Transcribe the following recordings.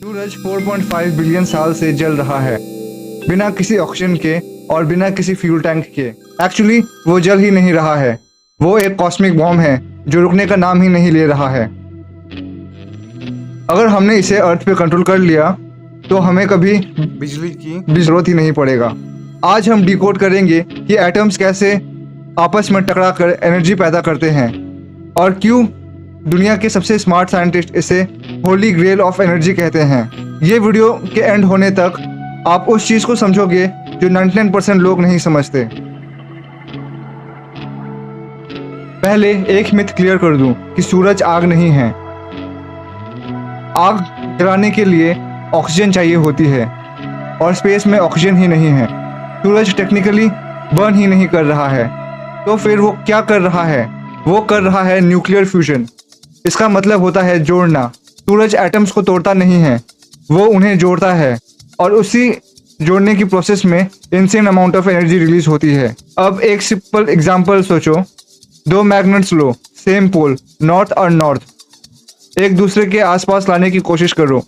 सूरज 4.5 billion साल से जल रहा है, बिना किसी ऑक्सीजन के और बिना किसी फ्यूल टैंक के। एक्चुअली वो जल ही नहीं रहा है, वो एक कॉस्मिक बॉम्ब है जो रुकने का नाम ही नहीं ले रहा है। अगर हमने इसे अर्थ पे कंट्रोल कर लिया तो हमें कभी बिजली की भी जरूरत ही नहीं पड़ेगा। आज हम डिकोड करेंगे कि एटम्स कैसे आपस में टकरा कर एनर्जी पैदा करते हैं और क्यों दुनिया के सबसे स्मार्ट साइंटिस्ट इसे होली ग्रेल ऑफ एनर्जी कहते हैं। ये वीडियो के एंड होने तक आप उस चीज को समझोगे जो 99% लोग नहीं समझते। पहले एक मिथ क्लियर कर दूं कि सूरज आग नहीं है। आग जलाने के लिए ऑक्सीजन चाहिए होती है और स्पेस में ऑक्सीजन ही नहीं है। सूरज टेक्निकली बर्न ही नहीं कर रहा है, तो फिर वो क्या कर रहा है? वो कर रहा है न्यूक्लियर फ्यूजन। इसका मतलब होता है जोड़ना। सूरज एटम्स को तोड़ता नहीं है, वो उन्हें जोड़ता है और उसी जोड़ने की प्रोसेस में insane amount of energy release होती है। अब एक सिंपल एग्जांपल सोचो, दो मैग्नेट्स लो, सेम पोल, नॉर्थ और नॉर्थ, एक दूसरे के आसपास लाने की कोशिश करो,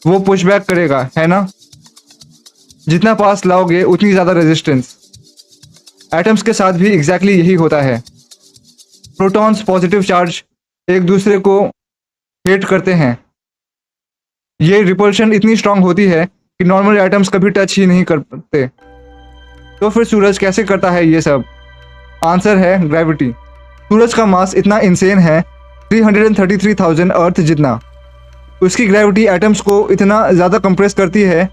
वो पुशबैक करेगा, है ना? जितना पास लाओगे उतनी ज्यादा रेजिस्टेंस। एटम्स के साथ भी एग्जैक्टली यही होता है। प्रोटॉन्स पॉजिटिव चार्ज एक दूसरे को हेट करते हैं। ये रिपल्शन इतनी स्ट्रांग होती है कि नॉर्मल एटम्स कभी टच ही नहीं कर पाते। तो फिर सूरज कैसे करता है ये सब? आंसर है ग्रेविटी। सूरज का मास इतना इंसेन है 333,000 अर्थ जितना। उसकी ग्रेविटी एटम्स को इतना ज़्यादा कंप्रेस करती है,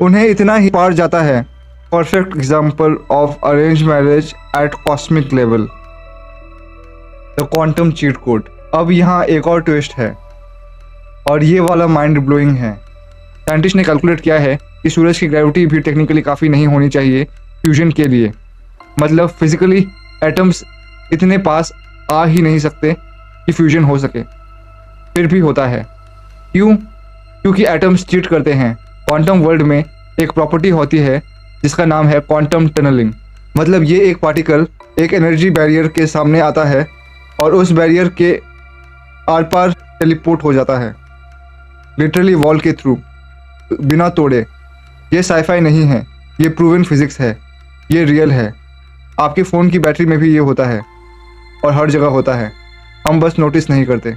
उन्हें इतना ही पार जाता है। Perfect example of arrange marriage at cosmic level, the quantum cheat code. अब यहाँ एक और ट्विस्ट है और ये वाला माइंड ब्लोइंग है। साइंटिस्ट ने कैलकुलेट किया है कि सूरज की ग्रेविटी भी टेक्निकली काफ़ी नहीं होनी चाहिए फ्यूजन के लिए। मतलब फिजिकली एटम्स इतने पास आ ही नहीं सकते कि फ्यूजन हो सके, फिर भी होता है। क्यों? क्योंकि एटम्स चीट करते हैं। क्वांटम वर्ल्ड में एक प्रॉपर्टी होती है जिसका नाम है क्वांटम टनलिंग। मतलब ये एक पार्टिकल एक एनर्जी बैरियर के सामने आता है और उस बैरियर के आर पार टेलीपोर्ट हो जाता है, लिटरली वॉल के थ्रू, बिना तोड़े। ये साइफाई नहीं है, ये प्रूवन फिजिक्स है, ये रियल है। आपके फ़ोन की बैटरी में भी ये होता है और हर जगह होता है, हम बस नोटिस नहीं करते।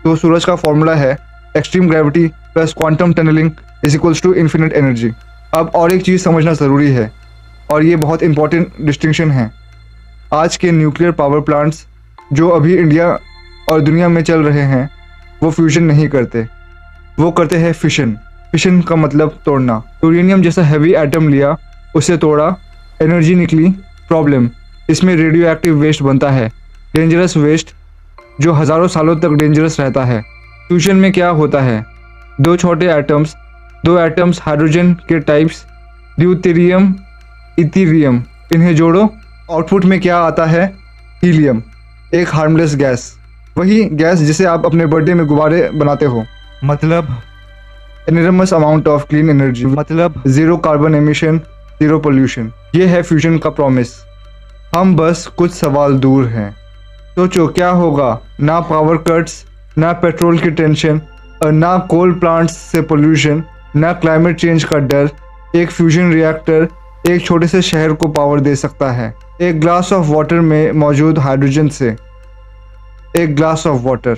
तो सूरज का फॉर्मूला है extreme gravity plus quantum tunnelling is equals to infinite energy. अब और एक चीज़ समझना ज़रूरी है और ये बहुत इंपॉर्टेंट डिस्टिंक्शन है। आज के न्यूक्लियर पावर प्लांट्स जो अभी इंडिया और दुनिया में चल रहे हैं वो फ्यूजन नहीं करते, वो करते हैं फिशन। फिशन का मतलब तोड़ना। यूरेनियम जैसा हैवी एटम लिया, उसे तोड़ा, एनर्जी निकली। प्रॉब्लम, इसमें रेडियो एक्टिव वेस्ट बनता है, डेंजरस वेस्ट जो हज़ारों सालों तक डेंजरस रहता है। फ्यूजन में क्या होता है? दो छोटे एटम्स, दो एटम्स हाइड्रोजन के टाइप्स, ड्यूटेरियम, इथेरियम, इन्हें जोड़ो, आउटपुट में क्या आता है? हीलियम, एक हार्मलेस गैस। वही गैस जिसे आप अपने बर्थडे में गुब्बारे बनाते हो। मतलब एनर्मस अमाउंट ऑफ क्लीन एनर्जी, मतलब zero carbon emission, zero pollution. ये है फ्यूजन का प्रॉमिस। हम बस कुछ सवाल दूर हैं। सोचो क्या होगा? ना पावर कट्स, ना पेट्रोल की टेंशन और ना कोल प्लांट्स से पोल्यूशन, ना क्लाइमेट चेंज का डर। एक फ्यूजन रिएक्टर एक छोटे से शहर को पावर दे सकता है, एक ग्लास ऑफ वाटर में मौजूद हाइड्रोजन से। एक ग्लास ऑफ वाटर।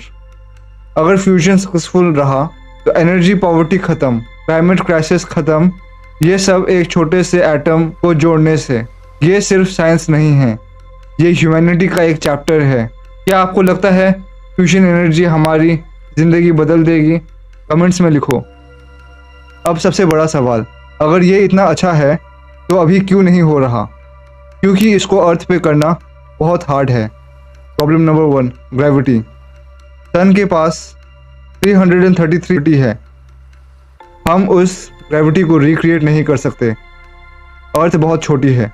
अगर फ्यूजन सक्सेसफुल रहा तो एनर्जी पॉवर्टी खत्म, क्लाइमेट क्राइसिस खत्म, ये सब एक छोटे से एटम को जोड़ने से। ये सिर्फ साइंस नहीं है, ये ह्यूमैनिटी का एक चैप्टर है। क्या आपको लगता है फ्यूजन एनर्जी हमारी ज़िंदगी बदल देगी? कमेंट्स में लिखो। अब सबसे बड़ा सवाल, अगर ये इतना अच्छा है तो अभी क्यों नहीं हो रहा? क्योंकि इसको अर्थ पे करना बहुत हार्ड है। Problem number 1, gravity. सन के पास 333 है, हम उस ग्रेविटी को रिक्रिएट नहीं कर सकते। अर्थ बहुत छोटी है।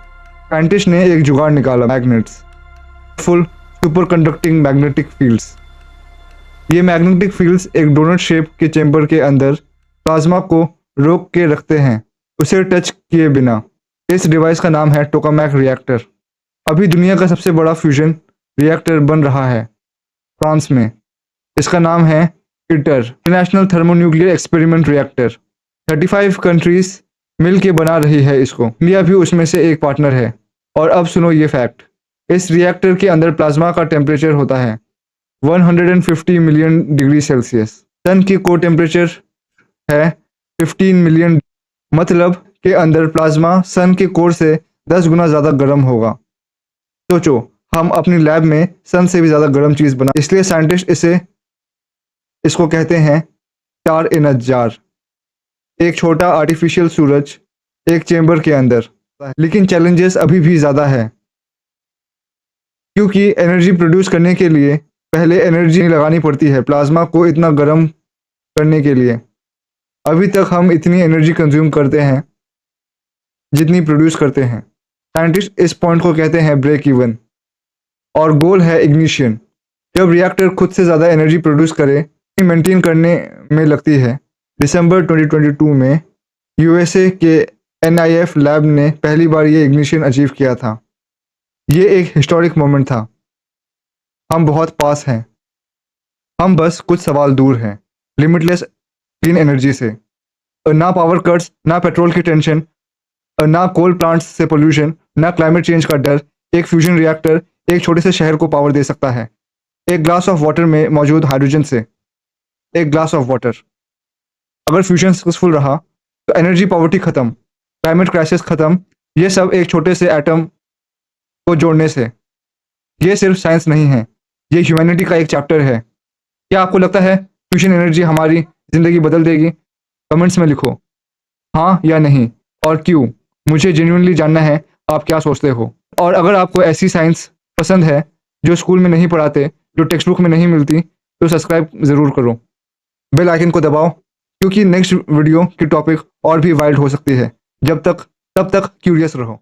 साइंटिस्ट ने एक जुगाड़ निकाला, magnets, full super conducting magnetic fields. ये मैग्नेटिक फील्ड्स एक डोनट शेप के चेंबर के अंदर प्लाज्मा को रोक के रखते हैं, उसे टच किए बिना। इस डिवाइस का नाम है टोकामैक रिएक्टर। अभी दुनिया का सबसे बड़ा फ्यूजन रिएक्टर बन रहा है फ्रांस में। इसका नाम है ITER international thermonuclear experiment reactor 35 countries मिल के बना रही है इसको। इंडिया भी उसमें से एक पार्टनर है। और अब सुनो ये फैक्ट, इस रिएक्टर के अंदर प्लाज्मा का टेम्परेचर होता है 150 मिलियन डिग्री सेल्सियस। सन की कोर टेम्परेचर है 15 मिलियन, मतलब के अंदर प्लाज्मा सन के कोर से 10 गुना ज़्यादा गर्म होगा। सोचो, हम अपनी लैब में सन से भी ज़्यादा गर्म चीज़ बना, इसलिए साइंटिस्ट इसको कहते हैं स्टार इन अ जार, एक छोटा आर्टिफिशियल सूरज एक चेंबर के अंदर। लेकिन चैलेंजेस अभी भी ज़्यादा है, क्योंकि एनर्जी प्रोड्यूस करने के लिए पहले एनर्जी लगानी पड़ती है प्लाज्मा को इतना गर्म करने के लिए। अभी तक हम इतनी एनर्जी कंज्यूम करते हैं जितनी प्रोड्यूस करते हैं। साइंटिस्ट इस पॉइंट को कहते हैं ब्रेक इवन, और गोल है इग्निशन। जब रिएक्टर खुद से ज़्यादा एनर्जी प्रोड्यूस करे, मेंटेन करने में लगती है। दिसंबर 2022 में यूएसए के NIF लैब ने पहली बार ये इग्निशन अचीव किया था। ये एक हिस्टोरिक मोमेंट था। हम बहुत पास हैं, हम बस कुछ सवाल दूर हैं लिमिटलेस क्लीन एनर्जी से। ना पावर कट्स, ना पेट्रोल की टेंशन, ना कोल प्लांट्स से पोल्यूशन, ना क्लाइमेट चेंज का डर। एक फ्यूजन रिएक्टर एक छोटे से शहर को पावर दे सकता है, एक ग्लास ऑफ वाटर में मौजूद हाइड्रोजन से। एक ग्लास ऑफ वाटर। अगर फ्यूजन सक्सेसफुल रहा तो एनर्जी पॉवर्टी खत्म, क्लाइमेट क्राइसिस खत्म, ये सब एक छोटे से एटम को जोड़ने से। ये सिर्फ साइंस नहीं है, ये ह्यूमैनिटी का एक चैप्टर है। क्या आपको लगता है फ्यूजन एनर्जी हमारी ज़िंदगी बदल देगी? कमेंट्स में लिखो हाँ या नहीं, और क्यों। मुझे जेन्युइनली जानना है आप क्या सोचते हो। और अगर आपको ऐसी साइंस पसंद है जो स्कूल में नहीं पढ़ाते, जो टेक्स्ट बुक में नहीं मिलती, तो सब्सक्राइब ज़रूर करो, बेल आइकन को दबाओ, क्योंकि नेक्स्ट वीडियो की टॉपिक और भी वाइल्ड हो सकती है। तब तक क्यूरियस रहो।